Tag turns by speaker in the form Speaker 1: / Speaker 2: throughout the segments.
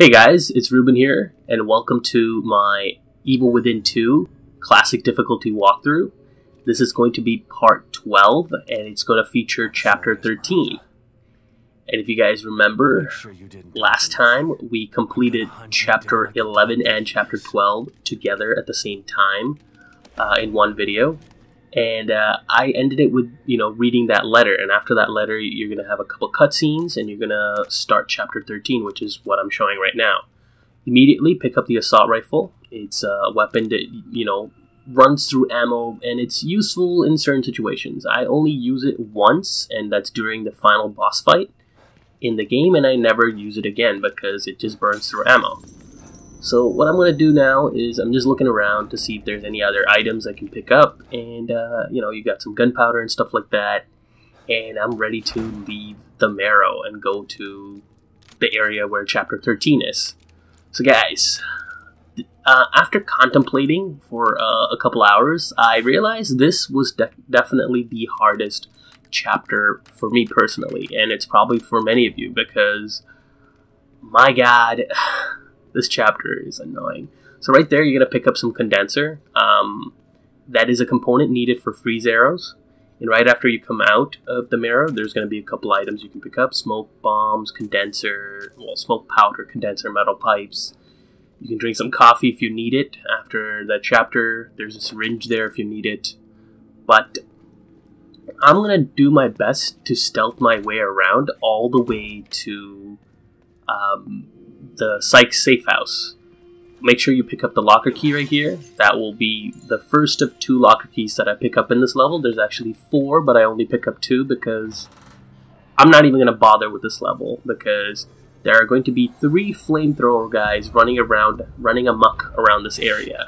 Speaker 1: Hey guys, it's Ruben here, and welcome to my Evil Within 2 Classic Difficulty walkthrough. This is going to be part 12, and it's going to feature chapter 13. And if you guys remember, last time we completed chapter 11 and chapter 12 together at the same time in one video. And I ended it with, reading that letter. And after that letter, you're going to have a couple cutscenes, and you're going to start chapter 13, which is what I'm showing right now. Immediately pick up the assault rifle. It's a weapon that, runs through ammo, and it's useful in certain situations. I only use it once, and that's during the final boss fight in the game, and I never use it again because it just burns through ammo. So what I'm going to do now is I'm just looking around to see if there's any other items I can pick up, and you got some gunpowder and stuff like that, and I'm ready to leave the marrow and go to the area where chapter 13 is. So guys, after contemplating for a couple hours, I realized this was definitely the hardest chapter for me personally, and it's probably for many of you because, my god, this chapter is annoying. So right there, you're going to pick up some condenser. That is a component needed for freeze arrows. And right after you come out of the marrow, there's going to be a couple items you can pick up. Smoke bombs, condenser, smoke powder, condenser, metal pipes. You can drink some coffee if you need it. After that chapter, there's a syringe there if you need it. But I'm going to do my best to stealth my way around all the way to the Sykes safe house. Make sure you pick up the locker key right here. That will be the first of 2 locker keys that I pick up in this level. There's actually 4, but I only pick up 2 because I'm not even going to bother with this level, because there are going to be 3 flamethrower guys running amok around this area.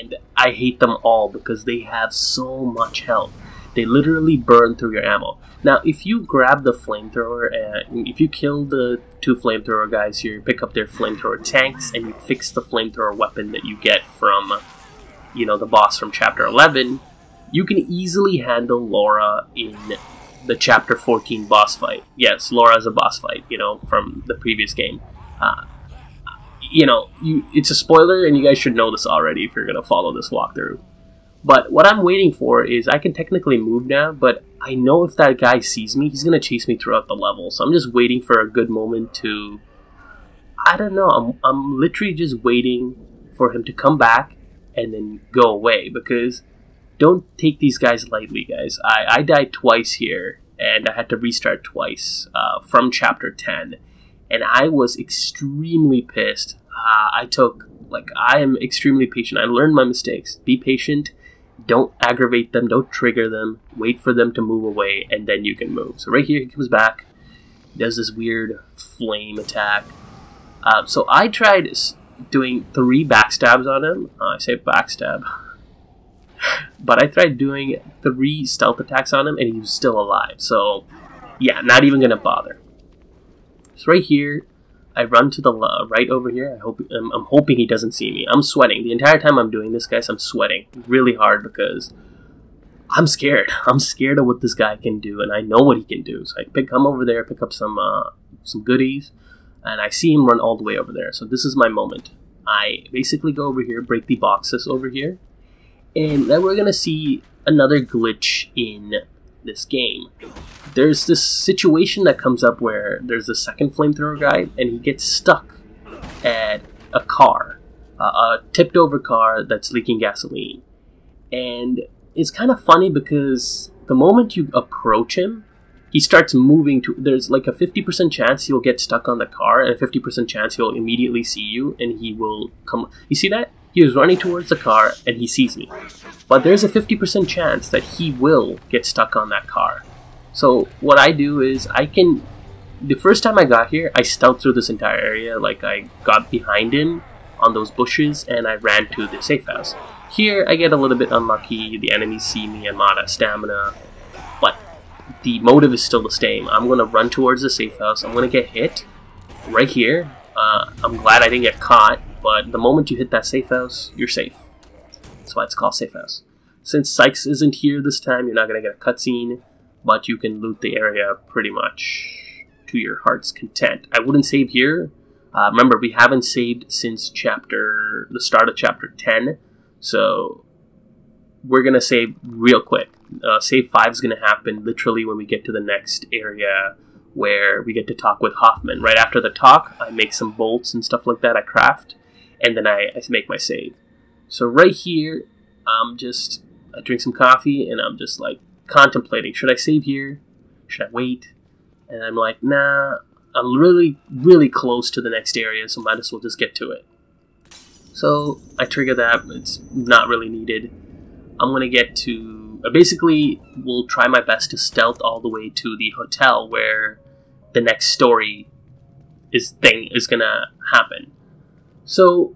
Speaker 1: And I hate them all because they have so much health. They literally burn through your ammo. Now, if you grab the flamethrower, if you kill the 2 flamethrower guys here, pick up their flamethrower tanks, and you fix the flamethrower weapon that you get from, the boss from chapter 11, you can easily handle Laura in the chapter 14 boss fight. Yes, Laura is a boss fight, from the previous game. It's a spoiler, and you guys should know this already if you're going to follow this walkthrough. But what I'm waiting for is I can technically move now, but I know if that guy sees me, he's going to chase me throughout the level. So I'm just waiting for a good moment to... I don't know, I'm literally just waiting for him to come back and then go away. Because don't take these guys lightly, guys. I died twice here, and I had to restart twice from chapter 10. And I was extremely pissed. I am extremely patient. I learned my mistakes. Be patient. Don't aggravate them, don't trigger them, wait for them to move away, and then you can move. So right here, he comes back, he does this weird flame attack. So I tried doing 3 backstabs on him. I say backstab. But I tried doing 3 stealth attacks on him, and he was still alive. So, yeah, not even going to bother. So right here, I run to the right over here. I'm hoping he doesn't see me. I'm sweating. The entire time I'm doing this, guys, I'm sweating really hard because I'm scared. I'm scared of what this guy can do, and I know what he can do. So I come over there, pick up some goodies, and I see him run all the way over there. So this is my moment. I basically go over here, break the boxes over here, and then we're going to see another glitch in this game. There's this situation that comes up where there's a second flamethrower guy, and he gets stuck at a car, a tipped over car that's leaking gasoline. And it's kind of funny because the moment you approach him, he starts moving there's like a 50% chance he'll get stuck on the car, and a 50% chance he'll immediately see you, and he will come. You see that? He was running towards the car, and he sees me. But there's a 50% chance that he will get stuck on that car. So what I do is the first time I got here, I stealthed through this entire area. Like, I got behind him on those bushes, and I ran to the safe house. Here, I get a little bit unlucky. The enemies see me, I'm out of stamina. But the motive is still the same. I'm going to run towards the safe house. I'm going to get hit right here. I'm glad I didn't get caught. But the moment you hit that safe house, you're safe. That's why it's called safe house. Since Sykes isn't here this time, you're not going to get a cutscene, but you can loot the area pretty much to your heart's content. I wouldn't save here, Remember, we haven't saved since the start of chapter 10, so we're going to save real quick. Save 5 is going to happen literally when we get to the next area where we get to talk with Hoffman. Right after the talk, I make some bolts and stuff like that, I craft, and then I make my save. So right here, I drink some coffee, and I'm just like contemplating, should I save here? Should I wait? And I'm like, nah, I'm really, really close to the next area, so might as well just get to it. So I trigger that, it's not really needed. I'm going to get to, basically, we'll try my best to stealth all the way to the hotel where the next story is going to happen. So,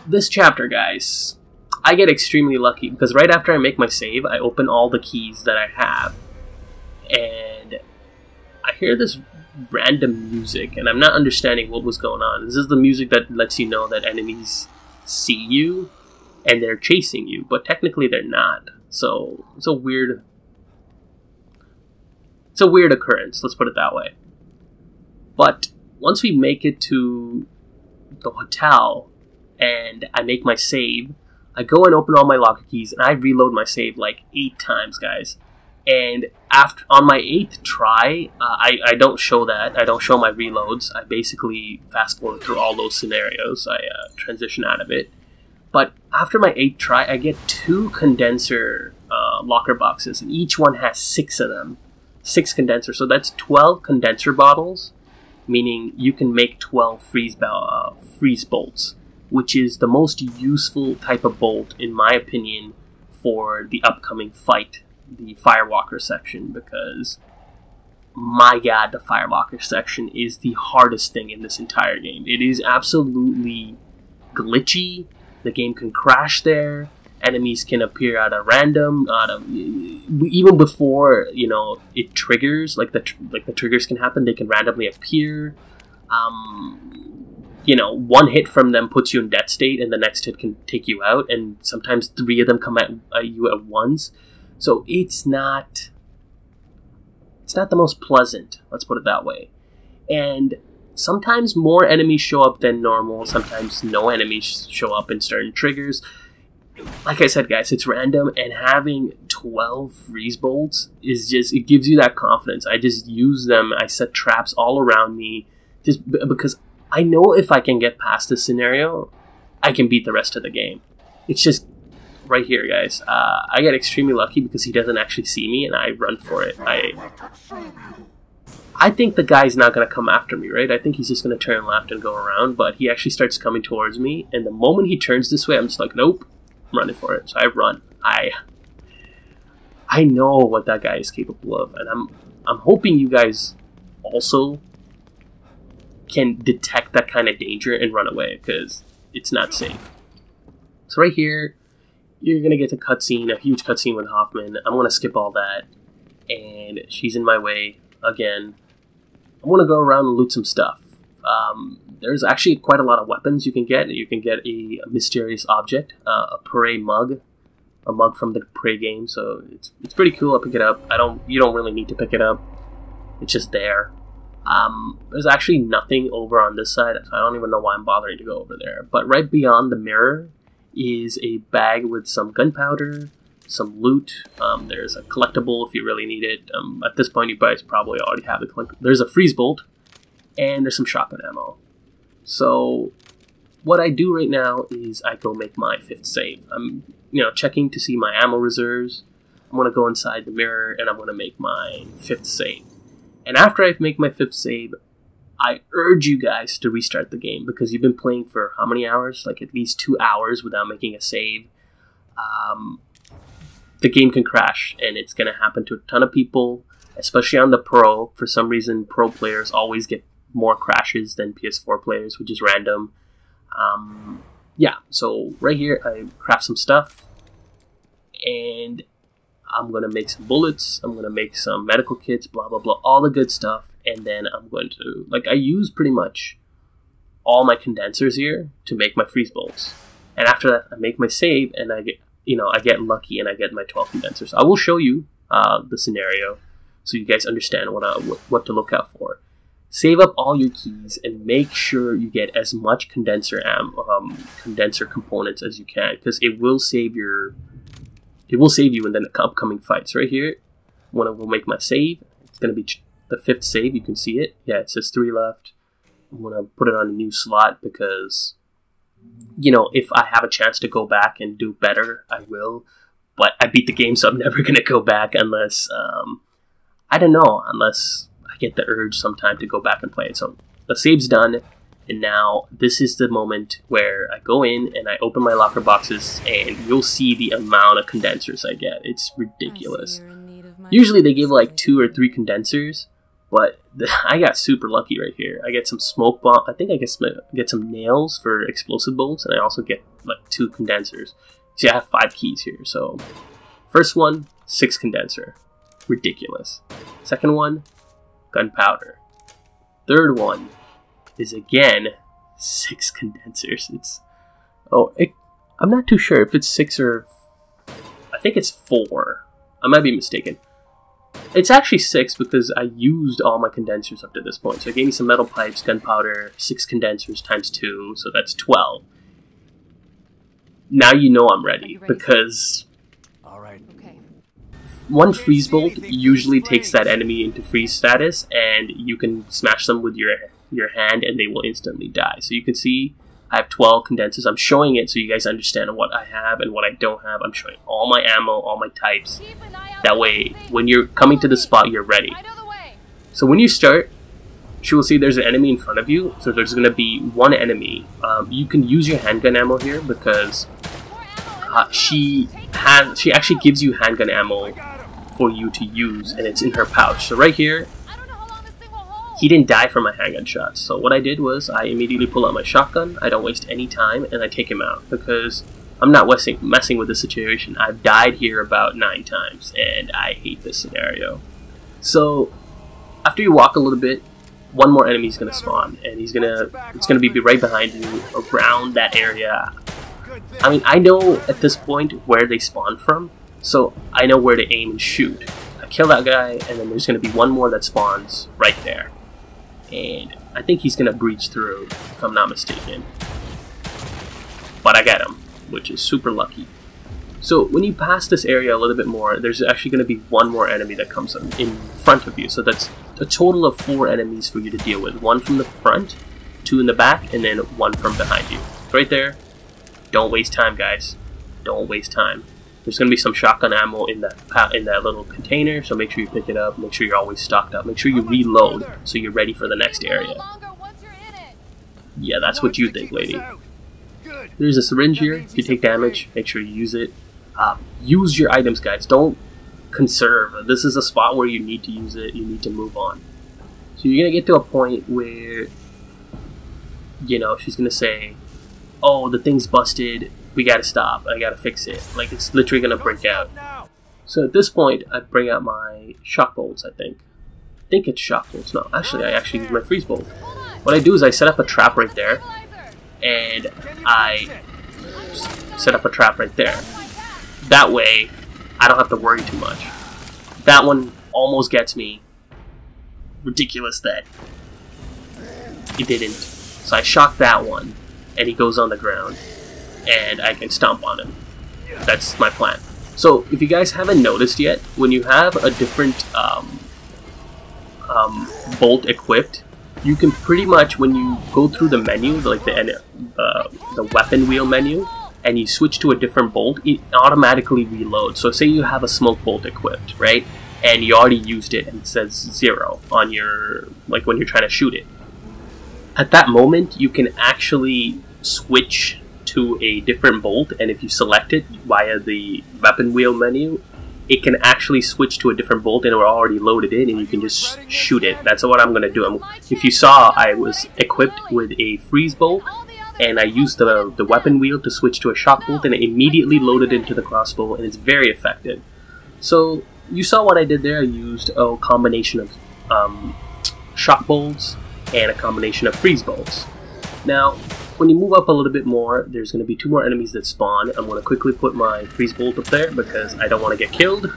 Speaker 1: this chapter, guys, I get extremely lucky, because right after I make my save, I open all the keys that I have, and I hear this random music, and I'm not understanding what was going on. This is the music that lets you know that enemies see you and they're chasing you, but technically they're not. So it's a weird occurrence, let's put it that way. But once we make it to the hotel and I make my save, I go and open all my locker keys and I reload my save like 8 times, guys. And on my 8th try, I don't show that. I don't show my reloads. I basically fast forward through all those scenarios. I transition out of it. But after my 8th try, I get 2 condenser locker boxes, and each one has 6 of them. 6 condensers. So that's 12 condenser bottles, meaning you can make 12 freeze bolts, which is the most useful type of bolt, in my opinion, for the upcoming fight, the Firewalker section, because my god, the Firewalker section is the hardest thing in this entire game. It is absolutely glitchy. The game can crash there. Enemies can appear out of random, even before it triggers. Like the triggers can happen. They can randomly appear. One hit from them puts you in death state, and the next hit can take you out. And sometimes 3 of them come at you at once. So it's not the most pleasant, let's put it that way. And sometimes more enemies show up than normal, sometimes no enemies show up in certain triggers. Like I said, guys, it's random, and having 12 freeze bolts it gives you that confidence. I just use them, I set traps all around me, just because I know if I can get past this scenario, I can beat the rest of the game. It's just right here, guys. I get extremely lucky because he doesn't actually see me, and I run for it. I think the guy's not going to come after me, right? I think he's just going to turn left and go around, but he actually starts coming towards me, and the moment he turns this way, I'm just like, nope, I'm running for it. So I run. I know what that guy is capable of, and I'm hoping you guys also can detect that kind of danger and run away, because it's not safe. So right here, you're going to get a huge cutscene with Hoffman. I'm going to skip all that, and she's in my way again. I'm going to go around and loot some stuff. There's actually quite a lot of weapons you can get. You can get a mysterious object, a prey mug, a mug from the prey game, so it's pretty cool. I'll pick it up. You don't really need to pick it up. It's just there. There's actually nothing over on this side, so I don't even know why I'm bothering to go over there. But right beyond the mirror is a bag with some gunpowder, some loot. There's a collectible if you really need it. At this point, you guys probably already have the collectible. There's a freeze bolt, and there's some shotgun ammo. So what I do right now is I go make my 5th save. I'm checking to see my ammo reserves. I'm going to go inside the mirror, and I'm going to make my 5th save. And after I make my 5th save, I urge you guys to restart the game, because you've been playing for how many hours? Like at least 2 hours without making a save. The game can crash, and it's going to happen to a ton of people, especially on the Pro. For some reason, Pro players always get more crashes than PS4 players, which is random. Yeah, so right here, I craft some stuff, and I'm going to make some bullets, I'm going to make some medical kits, blah, blah, blah, all the good stuff. And then I'm going to, I use pretty much all my condensers here to make my freeze bolts. And after that, I make my save, and I get lucky, and I get my 12 condensers. I will show you the scenario so you guys understand what to look out for. Save up all your keys and make sure you get as much condenser components as you can, because it will save you in the upcoming fights. Right here, when I will make my save, it's going to be the 5th save. You can see it. Yeah, it says 3 left. I'm going to put it on a new slot because, you know, if I have a chance to go back and do better, I will. But I beat the game, so I'm never going to go back unless, I don't know, unless I get the urge sometime to go back and play it. So the save's done, and now this is the moment where I go in and I open my locker boxes, and you'll see the amount of condensers I get. It's ridiculous. Usually they give like 2 or 3 condensers, but I got super lucky right here. I get some smoke bomb. I think I get some nails for explosive bolts, and I also get like 2 condensers. See, I have 5 keys here. So first one, 6 condenser. Ridiculous. Second one, gunpowder. Third one is again 6 condensers. I'm not too sure if it's 6 or I think it's 4. I might be mistaken. It's actually 6 because I used all my condensers up to this point. So it gave me some metal pipes, gunpowder, 6 condensers times 2, so that's 12. Now you know I'm ready because one freeze bolt usually takes that enemy into freeze status, and you can smash them with your hand and they will instantly die. So you can see I have 12 condensers. I'm showing it so you guys understand what I have and what I don't have. I'm showing all my ammo, all my types. That way, when you're coming to the spot, you're ready. So when you start, you will see there's an enemy in front of you. So there's going to be one enemy. You can use your handgun ammo here because she actually gives you handgun ammo for you to use, and it's in her pouch. So right here, he didn't die from my handgun shots. So what I did was I immediately pull out my shotgun. I don't waste any time, and I take him out because I'm not messing with the situation. I've died here about 9 times, and I hate this scenario. So after you walk a little bit, one more enemy is gonna spawn, and it's gonna be right behind you around that area. I mean, I know at this point where they spawn from, so I know where to aim and shoot. I kill that guy, and then there's going to be one more that spawns right there. And I think he's going to breach through, if I'm not mistaken. But I got him, which is super lucky. So when you pass this area a little bit more, there's actually going to be one more enemy that comes in front of you. So that's a total of 4 enemies for you to deal with. 1 from the front, 2 in the back, and then 1 from behind you. Right there. Don't waste time, guys. Don't waste time. There's going to be some shotgun ammo in that little container, so make sure you pick it up. Make sure you're always stocked up. Make sure you reload so you're ready for the next area. Yeah, that's what you think, lady. There's a syringe here. If you take damage, make sure you use it. Use your items, guys. Don't conserve. This is a spot where you need to use it. You need to move on. So you're going to get to a point where, you know, she's going to say, oh, the thing's busted. We gotta stop. I gotta fix it. Like, it's literally gonna break out. So at this point, I bring out my shock bolts, I think. I think it's shock bolts. No, actually, I actually use my freeze bolt. What I do is I set up a trap right there. And I set up a trap right there. That way, I don't have to worry too much. That one almost gets me. Ridiculous that it didn't. So I shock that one, and he goes on the ground. And I can stomp on him. That's my plan. So if you guys haven't noticed yet, when you have a different bolt equipped, you can pretty much, when you go through the menu, like the weapon wheel menu, and you switch to a different bolt, it automatically reloads. So say you have a smoke bolt equipped, right? And you already used it and it says 0 on your, like when you're trying to shoot it. At that moment, you can actually switch to a different bolt, and if you select it via the weapon wheel menu, it can actually switch to a different bolt and we're already loaded in, and you can just shoot it. That's what I'm going to do. If you saw, I was equipped with a freeze bolt, and I used the weapon wheel to switch to a shock bolt, and it immediately loaded into the crossbow, and it's very effective. So you saw what I did there. I used a combination of shock bolts and a combination of freeze bolts. Now, when you move up a little bit more, there's going to be 2 more enemies that spawn. I'm going to quickly put my freeze bolt up there because I don't want to get killed.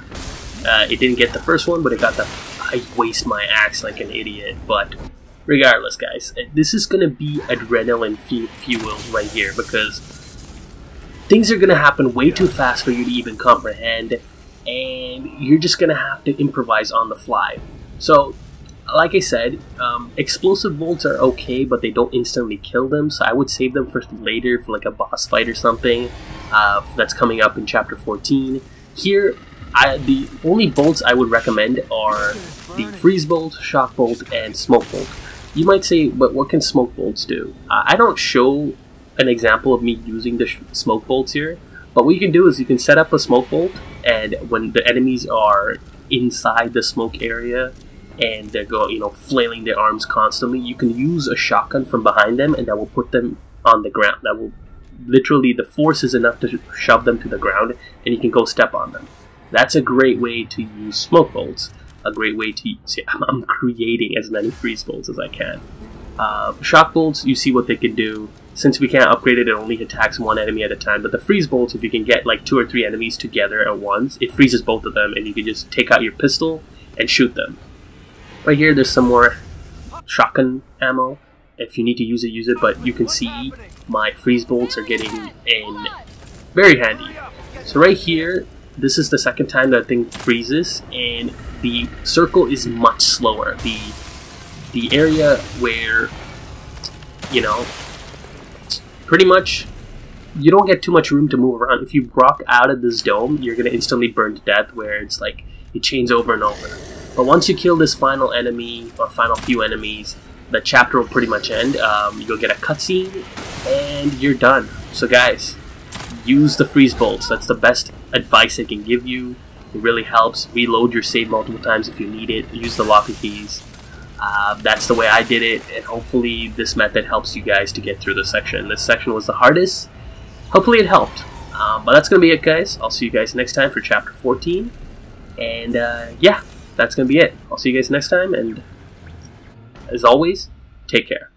Speaker 1: It didn't get the first one, but it got the... I waste my axe like an idiot, but regardless, guys, this is going to be adrenaline fuel right here, because things are going to happen way too fast for you to even comprehend, and you're just going to have to improvise on the fly. So, like I said, explosive bolts are okay, but they don't instantly kill them, so I would save them for later, for like a boss fight or something that's coming up in chapter 14. Here, the only bolts I would recommend are the freeze bolt, shock bolt, and smoke bolt. You might say, but what can smoke bolts do? I don't show an example of me using the smoke bolts here, but what you can do is you can set up a smoke bolt, and when the enemies are inside the smoke area and they're flailing their arms constantly, you can use a shotgun from behind them, and that will put them on the ground. That will literally, the force is enough to shove them to the ground, and you can go step on them. That's a great way to use smoke bolts. A great way to see, I'm creating as many freeze bolts as I can. Shock bolts, you see what they can do. Since we can't upgrade it, it only attacks one enemy at a time. But the freeze bolts, if you can get like 2 or 3 enemies together at once, it freezes both of them, and you can just take out your pistol and shoot them. Right here, there's some more shotgun ammo. If you need to use it, but you can see my freeze bolts are getting in very handy. So right here, this is the second time that thing freezes, and the circle is much slower. The area where, pretty much you don't get too much room to move around. If you walk out of this dome, you're gonna instantly burn to death, where it's like it chains over and over. But once you kill this final enemy, or final few enemies, the chapter will pretty much end. You'll get a cutscene, and you're done. So guys, use the freeze bolts. That's the best advice I can give you. It really helps. Reload your save multiple times if you need it. Use the locker keys. That's the way I did it, and hopefully this method helps you guys to get through this section. This section was the hardest. Hopefully it helped. But that's going to be it, guys. I'll see you guys next time for chapter 14. And yeah, that's going to be it. I'll see you guys next time, and as always, take care.